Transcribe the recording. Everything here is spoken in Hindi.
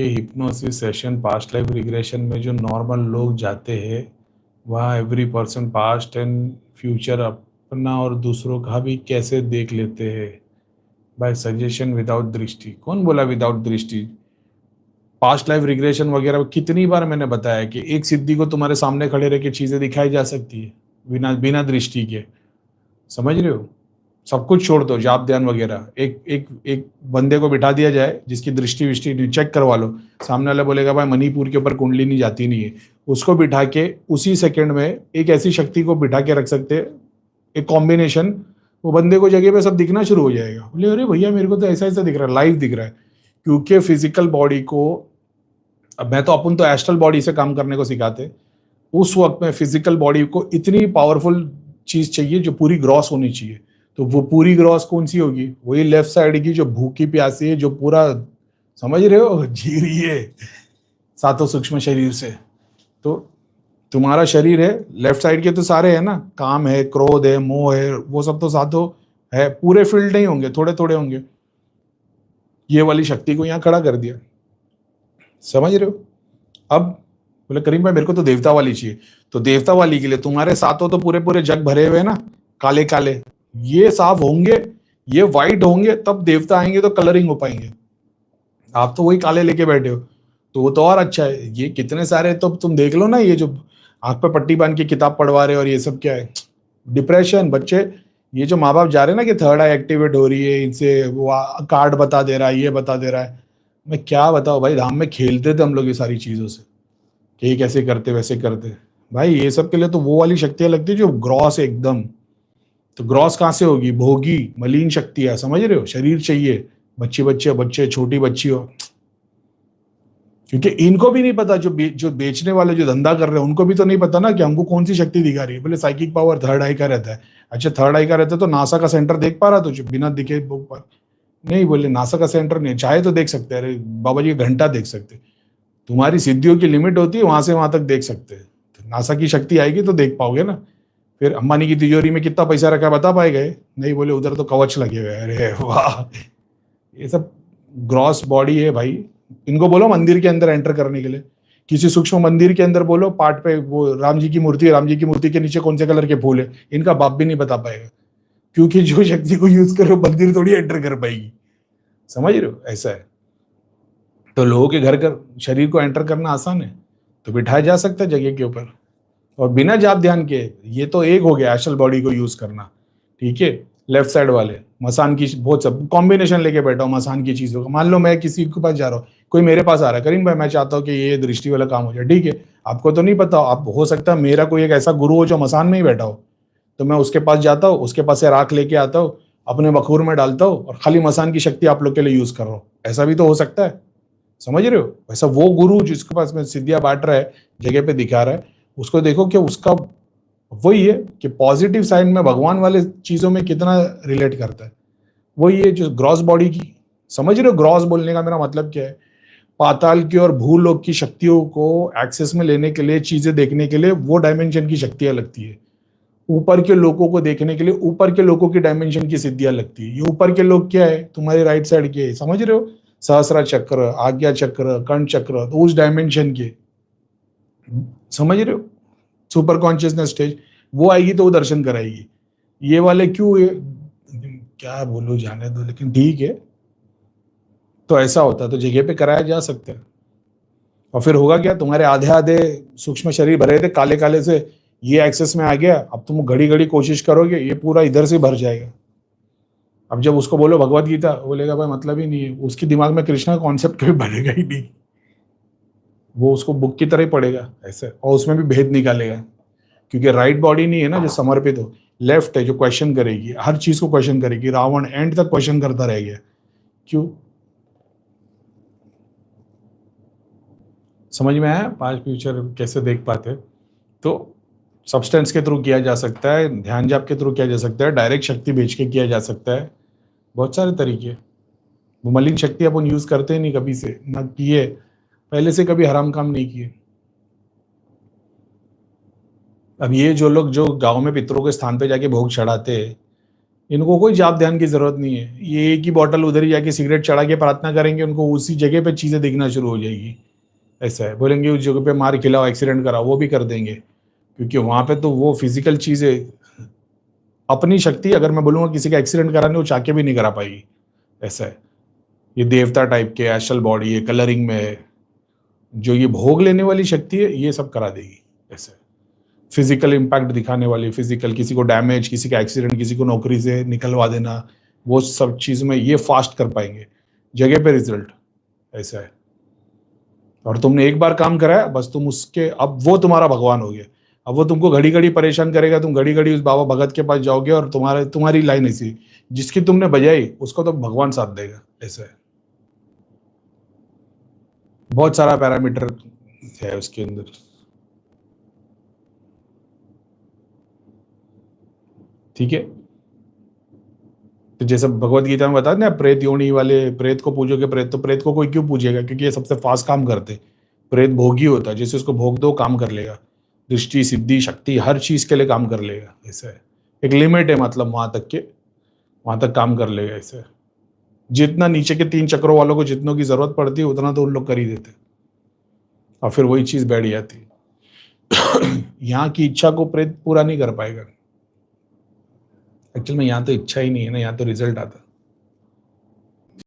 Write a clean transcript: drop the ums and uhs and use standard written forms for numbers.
ये hypnosis session past life regression में जो नॉर्मल लोग जाते हैं, वहाँ every person past and future अपना और दूसरों का भी कैसे देख लेते हैं बाय सजेशन विदाउट दृष्टि। कौन बोला विदाउट दृष्टि? पास्ट लाइफ रिग्रेशन वगैरह कितनी बार मैंने बताया कि एक सिद्धि को तुम्हारे सामने खड़े रह के चीजें दिखाई जा सकती है बिना बिना दृष्टि के। समझ रहे हो? सब कुछ छोड़ दो, जाप ध्यान वगैरह। एक एक एक बंदे को बिठा दिया जाए जिसकी दृष्टि विष्टि चेक करवा लो, सामने वाला बोलेगा भाई मणिपुर के ऊपर कुंडलिनी जाती नहीं है। उसको बिठा के उसी सेकंड में एक ऐसी शक्ति को बिठा के रख सकते हैं, एक कॉम्बिनेशन, वो बंदे को जगह पे सब दिखना शुरू हो जाएगा। बोले अरे भैया मेरे को तो ऐसा ऐसा दिख रहा है, लाइव दिख रहा है। क्योंकि फिजिकल बॉडी को, अब मैं तो अपन तो एस्ट्रल बॉडी से काम करने को सिखाते, उस वक्त में फिजिकल बॉडी को इतनी पावरफुल चीज चाहिए जो पूरी ग्रॉस होनी चाहिए। तो वो पूरी ग्रॉस कौन सी होगी? वही लेफ्ट साइड की जो भूखी प्यासी है, जो पूरा, समझ रहे हो, जी रही है सातों सूक्ष्म शरीर से। तो तुम्हारा शरीर है, लेफ्ट साइड के तो सारे है ना, काम है, क्रोध है, मोह है, वो सब तो सातों है। पूरे फील्ड नहीं होंगे, थोड़े थोड़े होंगे। ये वाली शक्ति को यहाँ खड़ा कर दिया। समझ रहे हो? अब बोले करीम भाई मेरे को तो देवता वाली चाहिए। तो देवता वाली के लिए तुम्हारे सातों तो पूरे पूरे जग भरे हुए ना, काले काले, ये साफ होंगे, ये वाइट होंगे, तब देवता आएंगे तो कलरिंग हो पाएंगे। आप तो वही काले लेके बैठे हो, तो वो तो और अच्छा है। ये कितने सारे, तो तुम देख लो ना, ये जो आंख पे पट्टी बांध के किताब पढ़वा रहे हो, और ये सब क्या है? डिप्रेशन। बच्चे, ये जो माँ बाप जा रहे हैं ना कि थर्ड आई एक्टिवेट हो रही है, इनसे वो कार्ड बता दे रहा है, ये बता दे रहा है। मैं क्या बताऊं भाई, धाम में खेलते थे हम लोग ये सारी चीजों से कि ये कैसे करते वैसे करते। भाई ये सब के लिए तो वो वाली शक्तियां लगती है जो ग्रॉस है एकदम। तो ग्रॉस कहाँ से होगी? भोगी मलिन शक्तियां। समझ रहे हो? शरीर चाहिए, बच्चे बच्चे बच्चे, छोटी बच्ची हो। क्योंकि इनको भी नहीं पता, जो बेचने वाले, जो धंधा कर रहे हैं, उनको भी तो नहीं पता ना कि हमको कौन सी शक्ति दिखा रही है। बोले साइकिक पावर थर्ड आई का रहता है। अच्छा थर्ड आई का रहता है तो नासा का सेंटर देख पा रहा तुझे बिना दिखे? नहीं, बोले नासा का सेंटर नहीं, चाहे तो देख सकते हैं। अरे बाबा जी का घंटा देख सकते। तुम्हारी सिद्धियों की लिमिट होती है, वहां से वहां तक देख सकते हैं। तो नासा की शक्ति आएगी तो देख पाओगे ना। फिर अंबानी की तिजोरी में कितना पैसा रखा है बता पाएगा? नहीं, बोले उधर तो कवच लगे हुए हैं। अरे वाह, ये सब ग्रॉस बॉडी है भाई। इनको बोलो मंदिर के अंदर एंटर करने के लिए, किसी सूक्ष्म मंदिर के अंदर बोलो, पार्ट पे वो राम जी की मूर्ति है, राम जी की मूर्ति के नीचे कौन से कलर के फूल है, इनका बाप भी नहीं बता पाएगा। क्योंकि जो शक्ति को यूज करो मंदिर थोड़ी एंटर कर पाएगी। समझ रहे हो? ऐसा है। तो लोगों के घर का शरीर को एंटर करना आसान है, तो बिठाया जा सकता है जगह के ऊपर, और बिना जाप ध्यान के। ये तो एक हो गया एस्ट्रल बॉडी को यूज करना, ठीक है। लेफ्ट साइड वाले मसान की बहुत सब कॉम्बिनेशन लेके बैठा हूँ मसान की चीजों का। मान लो मैं किसी के पास जा रहा हूँ, कोई मेरे पास आ रहा है, करीम भाई मैं चाहता हूँ कि ये दृष्टि वाला काम हो जाए, ठीक है। आपको तो नहीं पता, आप हो सकता है मेरा कोई एक ऐसा गुरु हो जो मसान में ही बैठा हो, तो मैं उसके पास जाता हूँ, उसके पास से राख लेके आता हूँ, अपने बखूर में डालता हूँ, और खाली मसान की शक्ति आप लोग के लिए यूज कर रहा हूँ। ऐसा भी तो हो सकता है। समझ रहे हो? वैसा वो गुरु जिसके पास में सिद्धियां बांट रहा है, जगह पे दिखा रहा है, उसको देखो कि उसका वही है कि पॉजिटिव साइड में भगवान वाले चीजों में कितना रिलेट करता है। वही है जो ग्रॉस बॉडी की। समझ रहे हो? ग्रॉस बोलने का मेरा मतलब क्या है? पाताल की और भूलोक की शक्तियों को एक्सेस में लेने के लिए, चीजें देखने के लिए वो डायमेंशन की शक्तियां लगती है। ऊपर के लोगों को देखने के लिए ऊपर के लोगों की डायमेंशन की सिद्धियां लगती है। ये ऊपर के लोग क्या है? तुम्हारी राइट साइड के, समझ रहे हो? सहस्रा चक्र, आज्ञा चक्र, कर्ण चक्र, तो उस डायमेंशन के, समझ रहे हो? सुपर कॉन्शियसनेस स्टेज वो आएगी तो वो दर्शन कराएगी। ये वाले क्यों है? क्या बोलूं, जाने दो, लेकिन ठीक है। तो ऐसा होता है तो जगह पे कराया जा सकता है। और फिर होगा क्या? तुम्हारे आधे आधे सूक्ष्म शरीर भरे थे काले काले से, ये एक्सेस में आ गया। अब तुम घड़ी घड़ी कोशिश करोगे, ये पूरा इधर से भर जाएगा। अब जब उसको बोलो भगवत गीता, बोलेगा भाई मतलब ही नहीं है, उसके दिमाग में कृष्णा कॉन्सेप्ट कभी भरेगा ही नहीं। वो उसको बुक की तरह ही पढ़ेगा ऐसे, और उसमें भी भेद निकालेगा। क्योंकि राइट बॉडी नहीं है ना जो समर्पित हो, लेफ्ट है जो क्वेश्चन करेगी, हर चीज को क्वेश्चन करेगी। रावण एंड तक क्वेश्चन करता रह गया। क्यों? समझ में आया? पास्ट फ्यूचर कैसे देख पाते? तो सब्सटेंस के थ्रू किया जा सकता है, ध्यान जाप के थ्रू किया जा सकता है, डायरेक्ट शक्ति बेच के किया जा सकता है। बहुत सारे तरीके। वो मलिन शक्ति अपन यूज करते ही नहीं कभी से, ना किए पहले से, कभी हराम काम नहीं किए। अब ये जो लोग जो गांव में पितरों के स्थान पे जाके भोग चढ़ाते हैं, इनको कोई जाप ध्यान की जरूरत नहीं है, ये एक ही बॉटल उधर ही जाके सिगरेट चढ़ा के प्रार्थना करेंगे, उनको उसी जगह पे चीजें दिखना शुरू हो जाएगी। ऐसा है, बोलेंगे उस जगह पे मार खिलाओ, एक्सीडेंट कराओ, वो भी कर देंगे, क्योंकि वहां पे तो वो फिजिकल चीजें, अपनी शक्ति अगर मैं बोलूंगा किसी का एक्सीडेंट कराने, वो चाह के भी नहीं करा पाएगी। ऐसा है, ये देवता टाइप के एस्ट्रल बॉडी है, कलरिंग में है, जो ये भोग लेने वाली शक्ति है ये सब करा देगी। ऐसा है, फिजिकल इम्पैक्ट दिखाने वाली, फिजिकल किसी को डैमेज, किसी का एक्सीडेंट, किसी को नौकरी से निकलवा देना, वो सब चीज में ये फास्ट कर पाएंगे, जगह पे रिजल्ट। ऐसा है, और तुमने एक बार काम कराया बस, तुम उसके, अब वो तुम्हारा भगवान हो गया। अब वो तुमको घड़ी घड़ी परेशान करेगा, तुम घड़ी घड़ी उस बाबा भगत के पास जाओगे, और तुम्हारी लाइन ऐसी, जिसकी तुमने बजाई उसको तो भगवान साथ देगा। ऐसा है, बहुत सारा पैरामीटर है उसके अंदर। ठीक है, तो जैसे भगवत गीता में बता ना, प्रेत योनि वाले, प्रेत को पूजोगे, प्रेत, तो प्रेत को कोई क्यों पूजेगा, क्योंकि ये सबसे फास्ट काम करते। प्रेत भोगी होता है, जैसे उसको भोग दो काम कर लेगा, दृष्टि सिद्धि शक्ति हर चीज के लिए काम कर लेगा। ऐसा है, एक लिमिट है, मतलब वहां तक के, वहां तक काम कर लेगा। ऐसा है, जितना नीचे के 3 चक्रों वालों को जितनों की जरूरत पड़ती है उतना तो उन लोग कर ही देते, और फिर वही चीज बैठ जाती। यहाँ की इच्छा को प्रेत पूरा नहीं कर पाएगा। एक्चुअल में यहाँ तो इच्छा ही नहीं है ना, यहाँ तो रिजल्ट आता है।